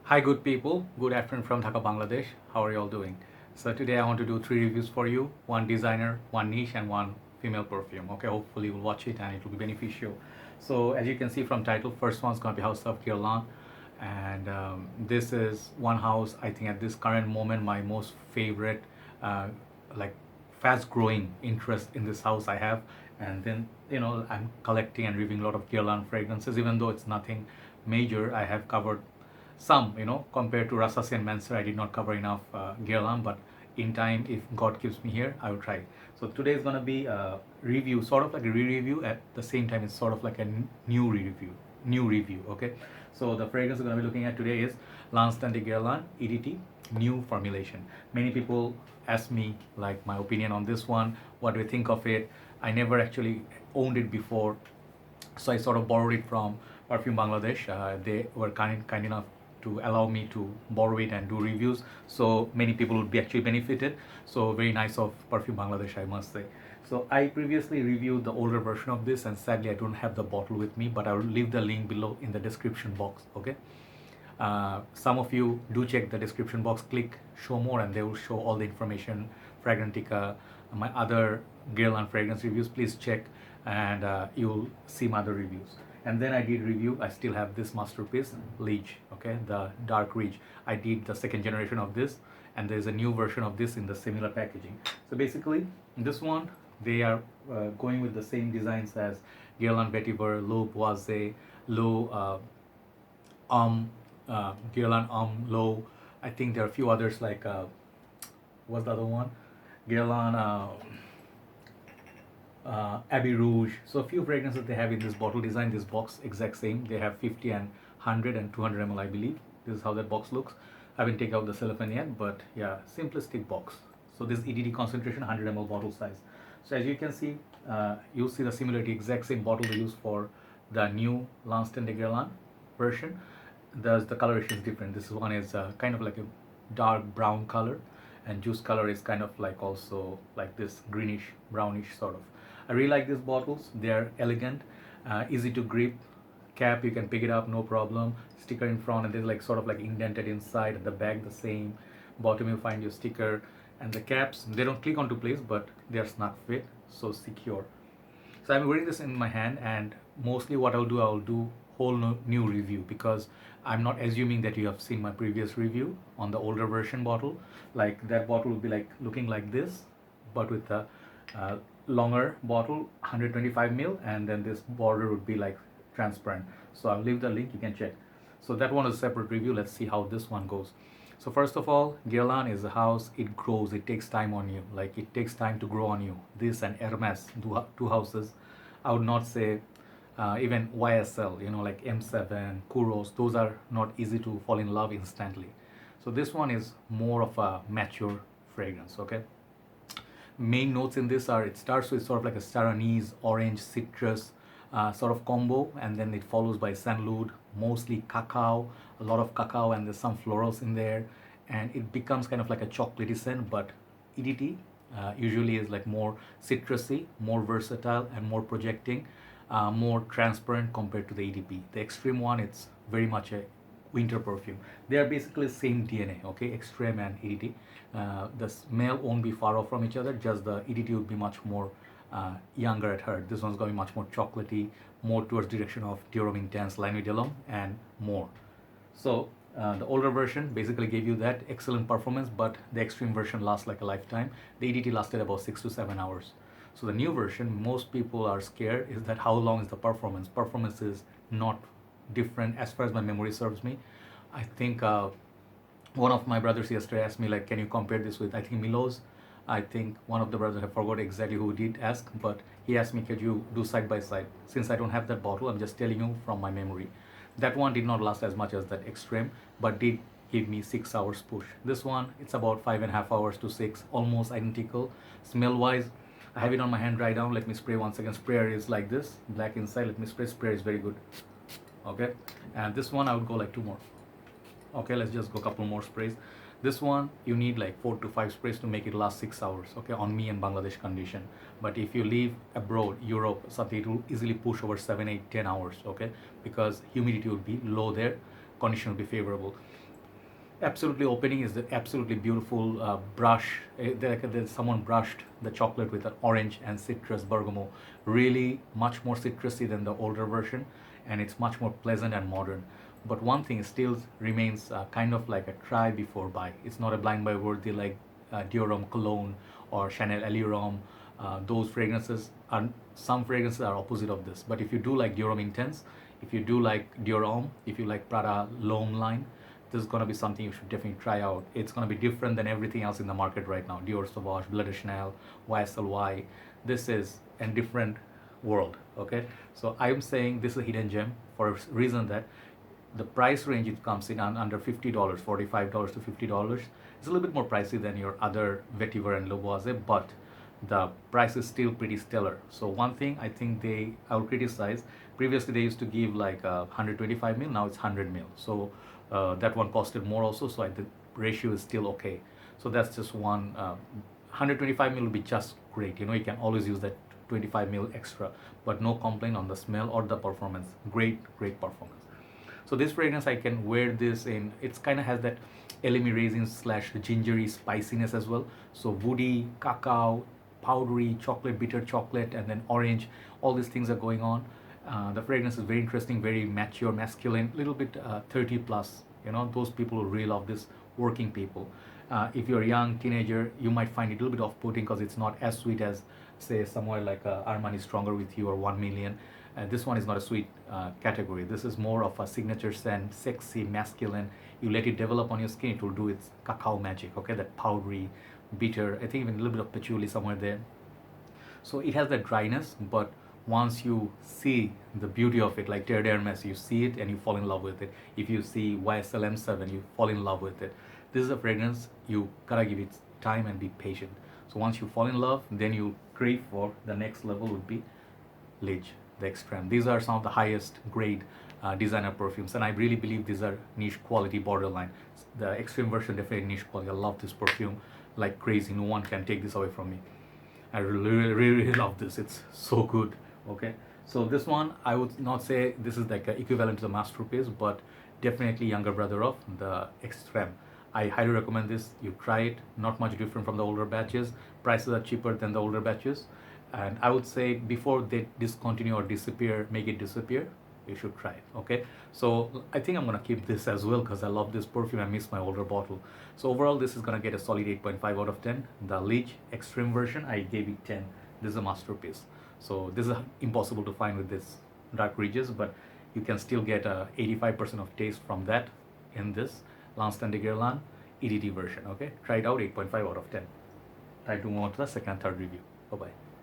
Hi good people, good afternoon from Dhaka, Bangladesh. How are you all doing? So today I want to do 3 reviews for you, one designer, one niche and one female perfume. Okay, hopefully you'll watch it and it will be beneficial. So as you can see from title, first one's gonna be House of Guerlain, and this is one house I think at this current moment my most favorite, like fast growing interest in this house I have. And then I'm collecting and reviewing a lot of Guerlain fragrances, even though it's nothing major. I have covered some, compared to Rasasi and Mansour, I did not cover enough Guerlain, but in time, if God keeps me here, I will try. So today is gonna be a review, sort of like a re-review. At the same time, it's sort of like a new review. Okay. So the fragrance we're gonna be looking at today is L'Instant de Guerlain EDT new formulation. Many people ask me like my opinion on this one. What do you think of it? I never actually owned it before, so I sort of borrowed it from Perfume Bangladesh. They were kind enough to allow me to borrow it and do reviews, so many people would be actually benefited. So very nice of Perfume Bangladesh, I must say. So I previously reviewed the older version of this, and sadly I don't have the bottle with me, but I will leave the link below in the description box. Okay. Some of you do check the description box, click show more, and they will show all the information. Fragrantica, my other Guerlain fragrance reviews, please check, and you'll see my other reviews. And then I did review, I still have this masterpiece, LIDGE, okay, the dark ridge. I did the second generation of this, and there's a new version of this in the similar packaging. So basically, this one, they are going with the same designs as Guerlain Vetiver, Low Boise, Low um Guerlain Low. I think there are a few others like what's the other one? Guerlain Abbey Rouge. So a few fragrances they have in this bottle design. This box exact same. They have 50 and 100 and 200 ml, I believe. This is how that box looks. I haven't taken out the cellophane yet, but yeah, simplistic box. So this EDD concentration 100 ml bottle size. So as you can see, you'll see the similarity, exact same bottle they use for the new L'Instant de Guerlain version. The coloration is different. This one is kind of like a dark brown color, and juice color is kind of like also like this greenish brownish sort of. I really like these bottles. They are elegant, easy to grip. Cap, you can pick it up, no problem. Sticker in front, and there's like sort of like indented inside. At the back, the same. Bottom, you find your sticker, and the caps. They don't click onto place, but they are snug fit, so secure. So I'm wearing this in my hand, and mostly what I'll do whole new review, because I'm not assuming that you have seen my previous review on the older version bottle. Like that bottle will be like looking like this, but with a uh, longer bottle, 125 ml, and then this border would be like transparent. So I'll leave the link, you can check. So that one is a separate review. Let's see how this one goes. So first of all, Guerlain is a house, it grows, it takes time on you. Like it takes time to grow on you. This and Hermes, two houses. I would not say even YSL, like M7, Kuros, those are not easy to fall in love instantly. So this one is more of a mature fragrance, okay? Main notes in this are, it starts with sort of like a star anise, orange, citrus sort of combo, and then it follows by sandalwood, mostly cacao, a lot of cacao, and there's some florals in there, and it becomes kind of like a chocolatey scent. But EDT usually is like more citrusy, more versatile, and more projecting, more transparent compared to the EDP. The extreme one, it's very much a winter perfume. They are basically same DNA, okay? Extreme and EDT. The smell won't be far off from each other, just the EDT would be much more younger at heart. This one's going to be much more chocolatey, more towards direction of Dior Intense, Linodelum, and more. So the older version basically gave you that excellent performance, but the extreme version lasts like a lifetime. The EDT lasted about 6 to 7 hours. So the new version, most people are scared, is that how long is the performance? Performance is not different as far as my memory serves me. I think one of my brothers yesterday asked me like, can you compare this with, I think, Milos? I think one of the brothers, I forgot exactly who did ask, but he asked me, could you do side by side? Since I don't have that bottle, I'm just telling you from my memory. That one did not last as much as that extreme, but did give me 6 hours push. This one, it's about 5.5 hours to 6, almost identical. Smell wise, I have it on my hand right now. Let me spray once again. Sprayer is like this, black inside. Let me spray. Sprayer is very good. Okay, and this one I would go like 2 more. Okay, let's just go a couple more sprays. This one you need like 4 to 5 sprays to make it last 6 hours, okay, on me and Bangladesh condition. But if you leave abroad, Europe, something, it will easily push over 7, 8, 10 hours, okay, because humidity will be low there, condition will be favorable. Absolutely opening is the absolutely beautiful brush. Someone brushed the chocolate with an orange and citrus bergamot. Really much more citrusy than the older version, and it's much more pleasant and modern. But one thing still remains kind of like a try before buy. It's not a blind buy worthy like Dior Homme Cologne or Chanel Allure. Those fragrances are, some fragrances are opposite of this. But if you do like Dior Homme Intense, if you do like Dior Homme, if you like Prada L'Homme line, this is going to be something you should definitely try out. It's going to be different than everything else in the market right now. Dior Sauvage, Bleu de Chanel, YSLY. This is a different world. Okay, so I'm saying this is a hidden gem for a reason that the price range it comes in under $50, $45 to $50. It's a little bit more pricey than your other Vetiver and Lavoisier, but the price is still pretty stellar. So one thing I think I will criticize. Previously they used to give like 125 mil, now it's 100 mil. So that one costed more also. So the ratio is still okay. So that's just one. 125 mil will be just great. You know, you can always use that 25 mil extra, but no complaint on the smell or the performance. Great performance. So this fragrance, I can wear this in, it's kind of has that elemi raisin slash gingery spiciness as well. So woody, cacao, powdery, chocolate, bitter chocolate, and then orange. All these things are going on. The fragrance is very interesting, very mature, masculine, little bit 30 plus. You know, those people who really love this, working people. If you're a young teenager, you might find it a little bit off-putting because it's not as sweet as, say, somewhere like Armani Stronger With You or 1 Million. This one is not a sweet category. This is more of a signature scent, sexy, masculine. You let it develop on your skin, it will do its cacao magic, okay? That powdery, bitter, I think even a little bit of patchouli somewhere there. So it has that dryness, but once you see the beauty of it, like Terre d'Hermes, you see it and you fall in love with it. If you see YSL M7, you fall in love with it. This is a fragrance, you gotta give it time and be patient. So once you fall in love, then you crave for the next level would be LIDGE, the Extreme. These are some of the highest grade designer perfumes, and I really believe these are niche quality, borderline. The Extreme version definitely niche quality. I love this perfume like crazy. No one can take this away from me. I really love this. It's so good. Okay, so this one I would not say this is like equivalent to the masterpiece, but definitely younger brother of the Extreme. I highly recommend this. You try it. Not much different from the older batches. Prices are cheaper than the older batches, and I would say before they discontinue or disappear, make it disappear, you should try it. Okay, so I think I'm gonna keep this as well because I love this perfume. I miss my older bottle. So overall this is gonna get a solid 8.5 out of 10. The LIDGE Extreme version I gave it 10. This is a masterpiece. So this is impossible to find with this dark ridges, but you can still get 85% of taste from that in this L'Instant de Guerlain EDT version. Okay, try it out. 8.5 out of 10. Time to move on to the second and third review. Bye bye.